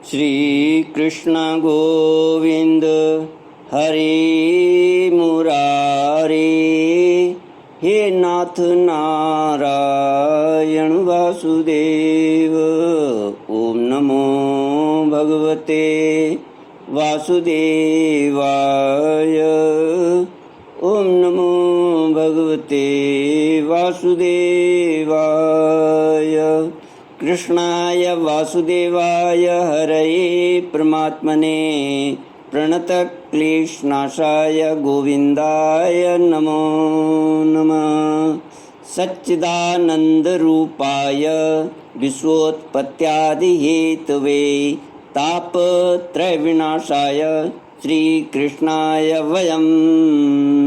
श्री कृष्ण गोविंद हरे मुरारे, हे नाथ नारायण वासुदेव। ओम नमो भगवते वासुदेवाय। ओम नमो भगवते वासुदेवाय। कृष्णाय वासुदेवाय हरये परमात्मने प्रणतक्लेशनाशाय गोविन्दाय नमो नमः। सच्चिदानन्दरूपाय विश्वोत्पत्त्यादिहेतवे तापत्रयविनाशाय श्रीकृष्णाय वयं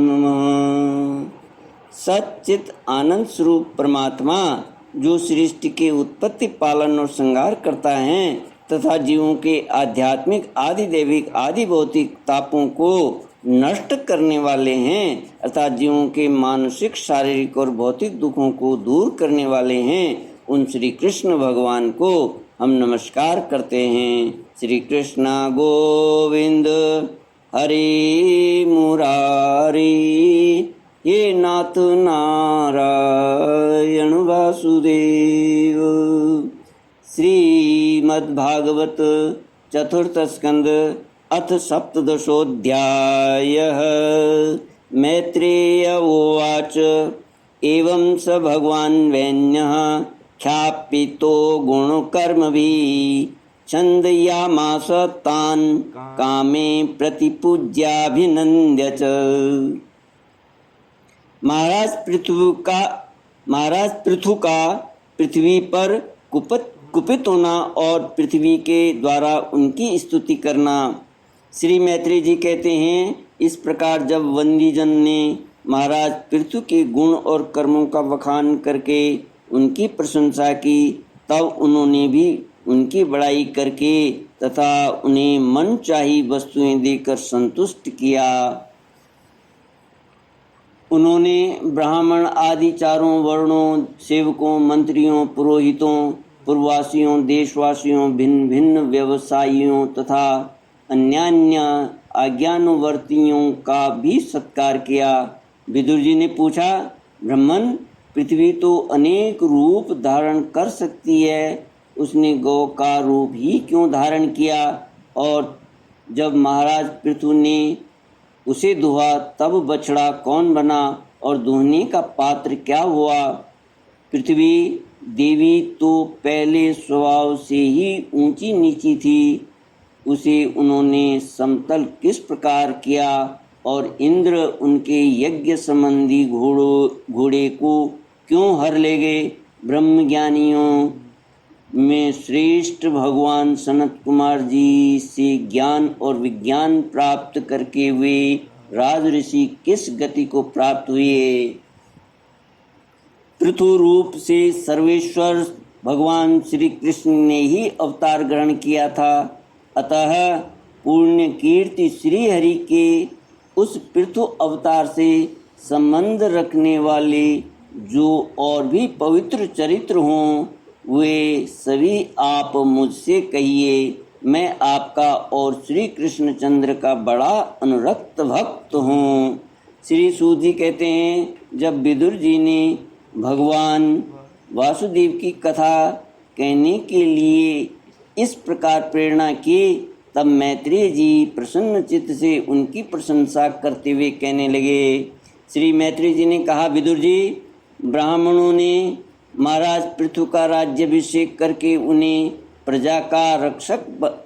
नमः। सच्चित आनंद स्वरूप परमात्मा जो सृष्टि के उत्पत्ति, पालन और संहार करता है तथा जीवों के आध्यात्मिक, आदि दैविक, आदि भौतिक तापों को नष्ट करने वाले हैं अर्थात जीवों के मानसिक, शारीरिक और भौतिक दुखों को दूर करने वाले हैं, उन श्री कृष्ण भगवान को हम नमस्कार करते हैं। श्री कृष्ण गोविंद हरे मुरारी, ये नाथ नारायण वासुदेव। श्रीमद्भागवत चतुर्थ स्कंद अथ सप्तदशोऽध्यायः। मैत्रेय उवाच एवं स भगवान् वैन्यः ख्यापितो गुणकर्मभिः छन्दयामास तान् कामे प्रतिपूज्याभिनन्द्य च। महाराज पृथु का पृथ्वी पर कुपित होना और पृथ्वी के द्वारा उनकी स्तुति करना। श्री मैत्रेय जी कहते हैं, इस प्रकार जब वंदीजन ने महाराज पृथु के गुण और कर्मों का बखान करके उनकी प्रशंसा की, तब उन्होंने भी उनकी बड़ाई करके तथा उन्हें मनचाही वस्तुएं देकर संतुष्ट किया। उन्होंने ब्राह्मण आदि चारों वर्णों, सेवकों, मंत्रियों, पुरोहितों, पूर्ववासियों, देशवासियों, भिन्न भिन्न व्यवसायियों तथा अन्यान्य आज्ञानुवर्तियों का भी सत्कार किया। विदुर जी ने पूछा, ब्रह्मन, पृथ्वी तो अनेक रूप धारण कर सकती है, उसने गौ का रूप ही क्यों धारण किया? और जब महाराज पृथु ने उसे दुहा तब बछड़ा कौन बना और दुहने का पात्र क्या हुआ? पृथ्वी देवी तो पहले स्वभाव से ही ऊंची नीची थी, उसे उन्होंने समतल किस प्रकार किया? और इंद्र उनके यज्ञ संबंधी घोड़े को क्यों हर ले गए? ब्रह्मज्ञानियों में श्रेष्ठ भगवान सनत कुमार जी से ज्ञान और विज्ञान प्राप्त करके वे राज ऋषि किस गति को प्राप्त हुए? पृथु रूप से सर्वेश्वर भगवान श्री कृष्ण ने ही अवतार ग्रहण किया था, अतः पुण्य कीर्ति श्री हरि के उस पृथु अवतार से संबंध रखने वाले जो और भी पवित्र चरित्र हों, वे सभी आप मुझसे कहिए। मैं आपका और श्री कृष्णचंद्र का बड़ा अनुरक्त भक्त हूँ। श्री सूत जी कहते हैं, जब विदुर जी ने भगवान वासुदेव की कथा कहने के लिए इस प्रकार प्रेरणा की, तब मैत्रेय जी प्रसन्न चित्त से उनकी प्रशंसा करते हुए कहने लगे। श्री मैत्रेय जी ने कहा, विदुर जी, ब्राह्मणों ने महाराज पृथु का राज्याभिषेक करके उन्हें प्रजा का रक्षक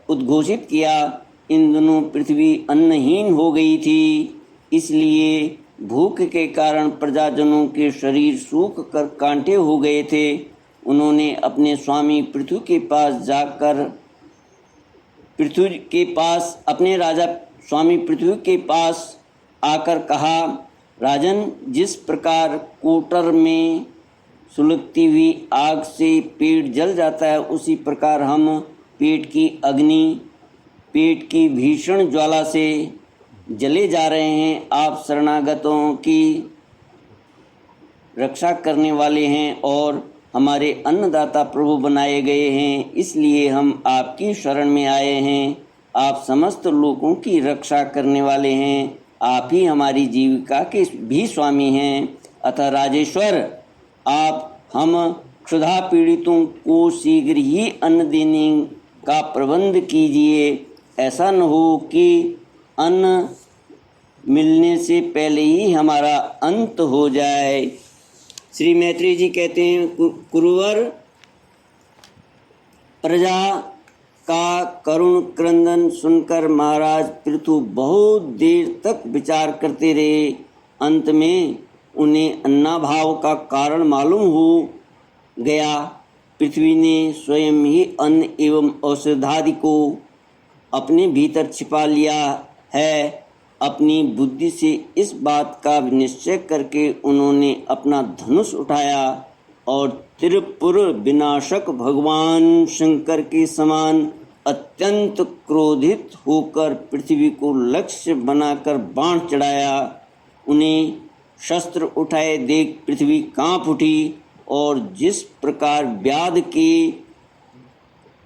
उद्घोषित किया। इन दिनों पृथ्वी अन्नहीन हो गई थी, इसलिए भूख के कारण प्रजाजनों के शरीर सूख कर कांटे हो गए थे। उन्होंने अपने स्वामी पृथु के पास जाकर अपने राजा स्वामी पृथु के पास आकर कहा, राजन, जिस प्रकार कोटर में सुलगती हुई आग से पेट जल जाता है, उसी प्रकार हम पेट की भीषण ज्वाला से जले जा रहे हैं। आप शरणागतों की रक्षा करने वाले हैं और हमारे अन्नदाता प्रभु बनाए गए हैं, इसलिए हम आपकी शरण में आए हैं। आप समस्त लोगों की रक्षा करने वाले हैं, आप ही हमारी जीविका के भी स्वामी हैं। अतः राजेश्वर, आप हम क्षुधा पीड़ितों को शीघ्र ही अन्न देने का प्रबंध कीजिए। ऐसा न हो कि अन्न मिलने से पहले ही हमारा अंत हो जाए। श्री मैत्रेय जी कहते हैं, कुरुवर प्रजा का करुण क्रंदन सुनकर महाराज पृथु बहुत देर तक विचार करते रहे। अंत में उन्हें अन्नाभाव का कारण मालूम हो गया। पृथ्वी ने स्वयं ही अन्न एवं औषधादि को अपने भीतर छिपा लिया है। अपनी बुद्धि से इस बात का निश्चय करके उन्होंने अपना धनुष उठाया और त्रिपुर विनाशक भगवान शंकर के समान अत्यंत क्रोधित होकर पृथ्वी को लक्ष्य बनाकर बाण चढ़ाया। उन्हें शस्त्र उठाए देख पृथ्वी कांप उठी और जिस प्रकार व्याध के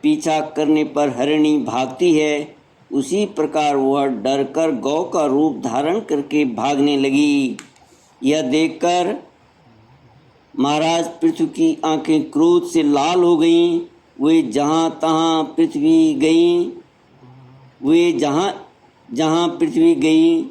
पीछा करने पर हरिणी भागती है, उसी प्रकार वह डरकर गौ का रूप धारण करके भागने लगी। यह देखकर महाराज पृथ्वी की आंखें क्रोध से लाल हो गईं। वे जहाँ पृथ्वी गई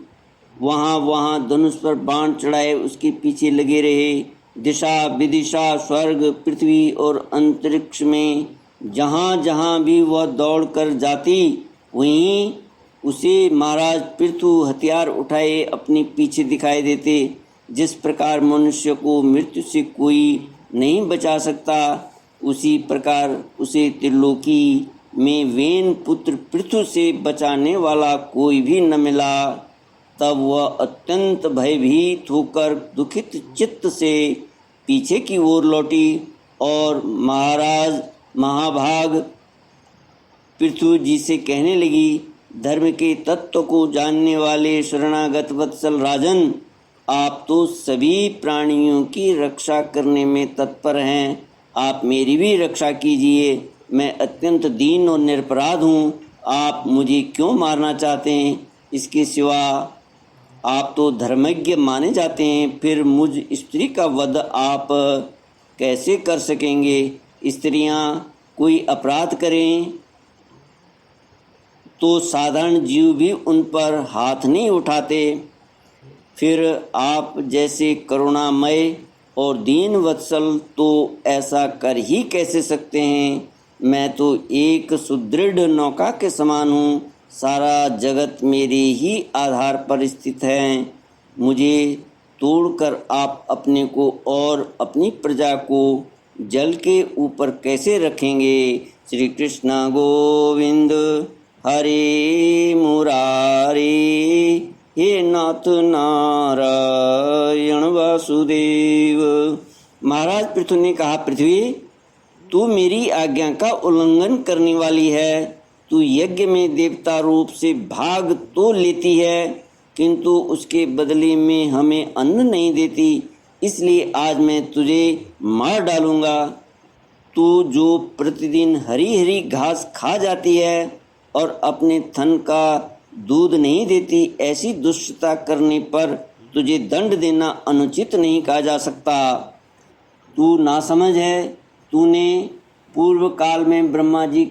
वहाँ धनुष पर बाण चढ़ाए उसके पीछे लगे रहे। दिशा विदिशा स्वर्ग पृथ्वी और अंतरिक्ष में जहाँ भी वह दौड़ कर जाती, वहीं उसे महाराज पृथु हथियार उठाए अपने पीछे दिखाई देते। जिस प्रकार मनुष्य को मृत्यु से कोई नहीं बचा सकता, उसी प्रकार उसे त्रिलोकी में वेन पुत्र पृथु से बचाने वाला कोई भी न मिला। तब वह अत्यंत भयभीत होकर दुखित चित्त से पीछे की ओर लौटी और महाराज महाभाग पृथु जी से कहने लगी, धर्म के तत्व को जानने वाले शरणागत वत्सल राजन, आप तो सभी प्राणियों की रक्षा करने में तत्पर हैं। आप मेरी भी रक्षा कीजिए। मैं अत्यंत दीन और निरपराध हूँ। आप मुझे क्यों मारना चाहते हैं? इसके सिवा आप तो धर्मज्ञ माने जाते हैं, फिर मुझ स्त्री का वध आप कैसे कर सकेंगे? स्त्रियाँ कोई अपराध करें तो साधारण जीव भी उन पर हाथ नहीं उठाते। फिर आप जैसे करुणामय और दीन वत्सल तो ऐसा कर ही कैसे सकते हैं? मैं तो एक सुदृढ़ नौका के समान हूँ। सारा जगत मेरे ही आधार पर स्थित है। मुझे तोड़कर आप अपने को और अपनी प्रजा को जल के ऊपर कैसे रखेंगे? श्री कृष्ण गोविंद हरे मुरारे, हे नाथ नारायण वासुदेव। महाराज पृथु ने कहा, पृथ्वी तू मेरी आज्ञा का उल्लंघन करने वाली है। तू यज्ञ में देवता रूप से भाग तो लेती है, किंतु उसके बदले में हमें अन्न नहीं देती। इसलिए आज मैं तुझे मार डालूंगा। तू जो प्रतिदिन हरी हरी घास खा जाती है और अपने थन का दूध नहीं देती, ऐसी दुष्टता करने पर तुझे दंड देना अनुचित नहीं कहा जा सकता। तू नासमझ है। तूने पूर्व काल में ब्रह्मा जी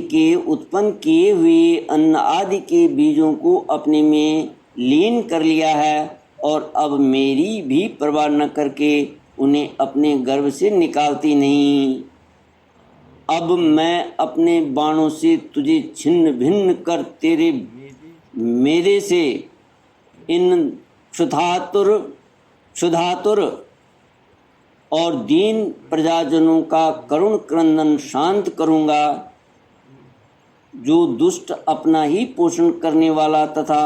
के उत्पन्न किए हुए अन्न आदि के बीजों को अपने में लीन कर लिया है और अब मेरी भी परवाह न करके उन्हें अपने गर्भ से निकालती नहीं। अब मैं अपने बाणों से तुझे छिन्न भिन्न कर मेरे से इन क्षुधातुर और दीन प्रजाजनों का करुण क्रंदन शांत करूँगा। जो दुष्ट अपना ही पोषण करने वाला तथा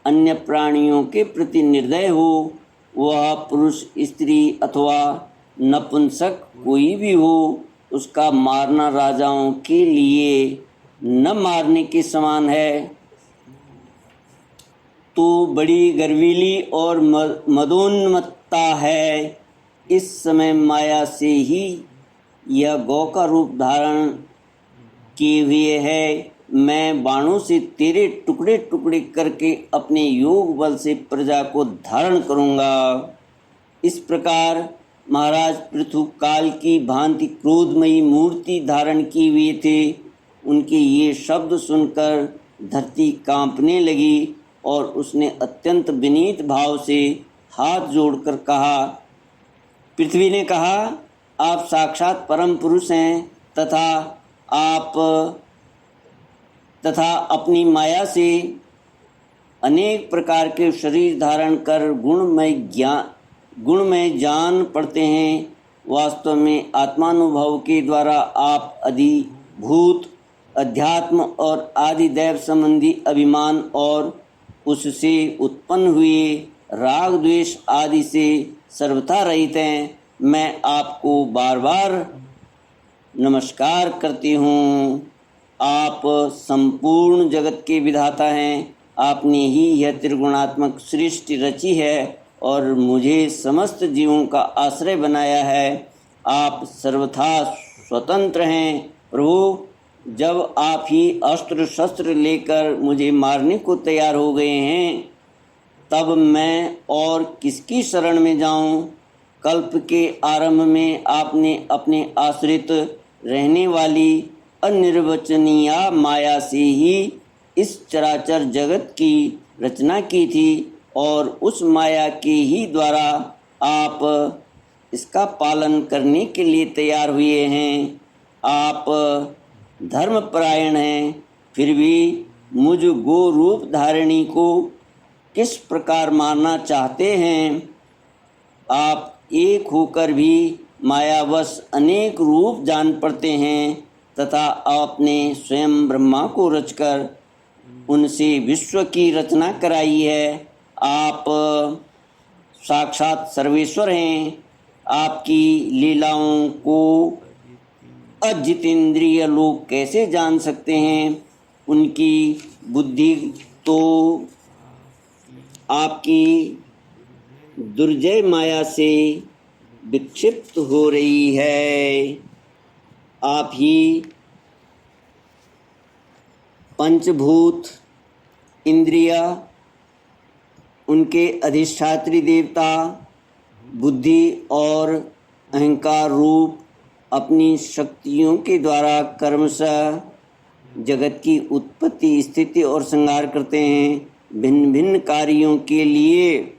अन्य प्राणियों के प्रति निर्दय हो, वह पुरुष स्त्री अथवा नपुंसक कोई भी हो, उसका मारना राजाओं के लिए न मारने के समान है। तो बड़ी गर्वीली और मदोन्मत्ता है। इस समय माया से ही यह गौ का रूप धारण किए हुए है। मैं बाणों से तेरे टुकड़े टुकड़े करके अपने योग बल से प्रजा को धारण करूँगा। इस प्रकार महाराज पृथु काल की भांति क्रोधमयी मूर्ति धारण किए हुए थे। उनके ये शब्द सुनकर धरती कांपने लगी और उसने अत्यंत विनीत भाव से हाथ जोड़कर कहा। पृथ्वी ने कहा, आप साक्षात परम पुरुष हैं तथा अपनी माया से अनेक प्रकार के शरीर धारण कर गुणमय जान पड़ते हैं। वास्तव में आत्मानुभव के द्वारा आप अधिभूत, अध्यात्म और आदिदैव संबंधी अभिमान और उससे उत्पन्न हुए राग द्वेष आदि से सर्वथा रहित हैं। मैं आपको बार बार नमस्कार करती हूँ। आप संपूर्ण जगत के विधाता हैं। आपने ही यह त्रिगुणात्मक सृष्टि रची है और मुझे समस्त जीवों का आश्रय बनाया है। आप सर्वथा स्वतंत्र हैं प्रभु। जब आप ही अस्त्र शस्त्र लेकर मुझे मारने को तैयार हो गए हैं, तब मैं और किसकी शरण में जाऊं? कल्प के आरंभ में आपने अपने आश्रित रहने वाली अनिर्वचनीय माया से ही इस चराचर जगत की रचना की थी और उस माया के ही द्वारा आप इसका पालन करने के लिए तैयार हुए हैं। आप धर्मपरायण हैं, फिर भी मुझ गो रूप धारिणी को किस प्रकार मारना चाहते हैं? आप एक होकर भी मायावश अनेक रूप जान पड़ते हैं तथा आपने स्वयं ब्रह्मा को रचकर उनसे विश्व की रचना कराई है। आप साक्षात सर्वेश्वर हैं। आपकी लीलाओं को अजितेंद्रिय लोग कैसे जान सकते हैं? उनकी बुद्धि तो आपकी दुर्जय माया से विक्षिप्त हो रही है। आप ही पंचभूत, इंद्रिया, उनके अधिष्ठात्री देवता, बुद्धि और अहंकार रूप अपनी शक्तियों के द्वारा कर्मशः जगत की उत्पत्ति, स्थिति और संहार करते हैं। भिन्न भिन्न कार्यों के लिए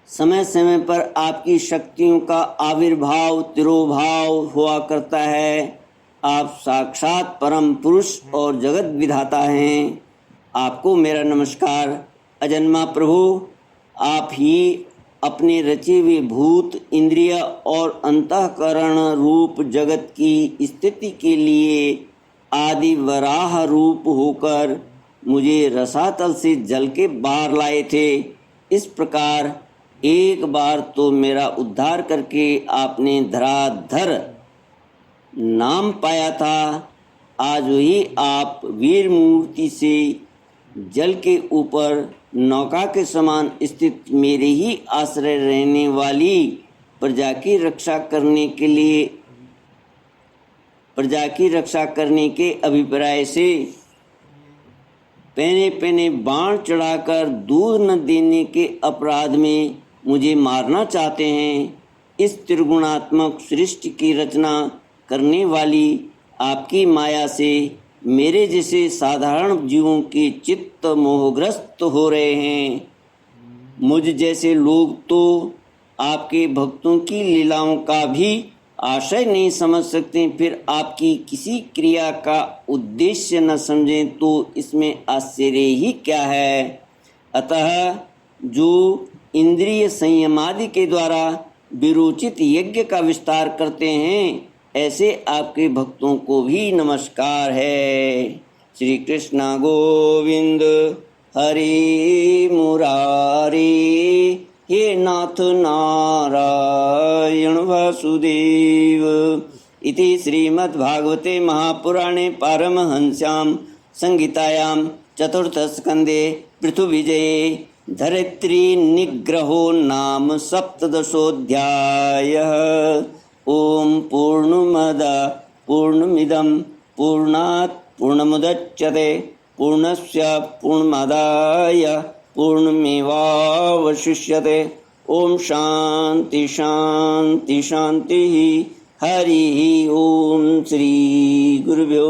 समय समय पर आपकी शक्तियों का आविर्भाव तिरोभाव हुआ करता है। आप साक्षात परम पुरुष और जगत विधाता हैं। आपको मेरा नमस्कार। अजन्मा प्रभु, आप ही अपने रचे हुए भूत, इंद्रिय और अंतःकरण रूप जगत की स्थिति के लिए आदि वराह रूप होकर मुझे रसातल से जल के बाहर लाए थे। इस प्रकार एक बार तो मेरा उद्धार करके आपने धराधर नाम पाया था। आज ही आप वीर मूर्ति से जल के ऊपर नौका के समान स्थित मेरे ही आश्रय रहने वाली प्रजा की रक्षा करने के अभिप्राय से पहने पहने बाण चढ़ाकर दूध न देने के अपराध में मुझे मारना चाहते हैं। इस त्रिगुणात्मक सृष्टि की रचना करने वाली आपकी माया से मेरे जैसे साधारण जीवों के चित्त मोहग्रस्त हो रहे हैं। मुझ जैसे लोग तो आपके भक्तों की लीलाओं का भी आशय नहीं समझ सकते। फिर आपकी किसी क्रिया का उद्देश्य न समझें तो इसमें आश्चर्य ही क्या है। अतः जो इंद्रिय संयमादि के द्वारा विरोचित यज्ञ का विस्तार करते हैं, ऐसे आपके भक्तों को भी नमस्कार है। श्री कृष्ण गोविंद हरि मुरारी, हे नाथ नारायण वासुदेव। इति श्रीमद्भागवते महापुराणे पारमहंस्यां संहितायां चतुर्थस्कन्धे पृथुविजये धरित्रीनिग्रहो नाम सप्तदशोऽध्यायः। ॐ पूर्णमदः पूर्णमिदं पूर्णात् पूर्णमुदच्यते पूर्णस्य पूर्णमादाय पूर्णमेवावशिष्यते। ओम शांति शांति शांति। हरि ओम। श्री गुरुभ्यो